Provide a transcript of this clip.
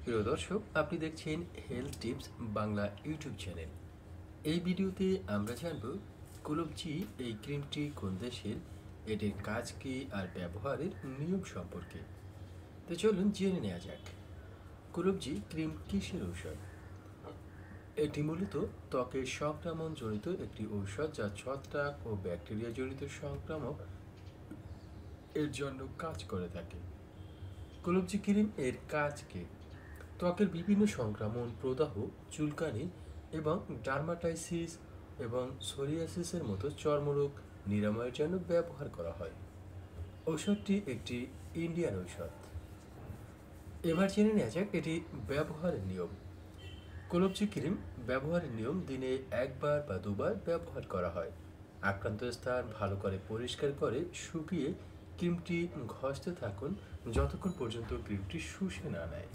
প্রিয় দর্শক, আপনি দেখছেন health tips Bangla YouTube channel. এই ভিডিওতে আমরা জানব কুলুবজি এই ক্রিমটি কোন দেশের, এটির কাজ কী আর ব্যবহারের নিয়ম সম্পর্কে। তো চলুন জেনে নেওয়া যাক। কুলুবজি ক্রিম কিসের ঔষধ? এটি মূলত ত্বকের সংক্রমণ জনিত একটি ঔষধ, যা ছত্রাক ও ব্যাকটেরিয়া জনিত সংক্রামক এর জন্য কাজ করে থাকে। কুলুবজি ক্রিম এর কাজ কী? ত্বকের বিভিন্ন সংক্রমণ, প্রদাহ, চুলকানি এবং ডার্মাটাইসিস এবং সোরিয়াসিসের মতো চর্মরোগ নিরাময়ের জন্য ব্যবহার করা হয়। ঔষধটি একটি ইন্ডিয়ান ঔষধ। এবার জেনে নেওয়া যাক এটি ব্যবহারের নিয়ম। কুলুবজি ক্রিম ব্যবহারের নিয়ম: দিনে একবার বা দুবার ব্যবহার করা হয়। আক্রান্ত স্থান ভালো করে পরিষ্কার করে শুকিয়ে ক্রিমটি ঘষতে থাকুন যতক্ষণ পর্যন্ত ক্রিমটি শুষে না নেয়।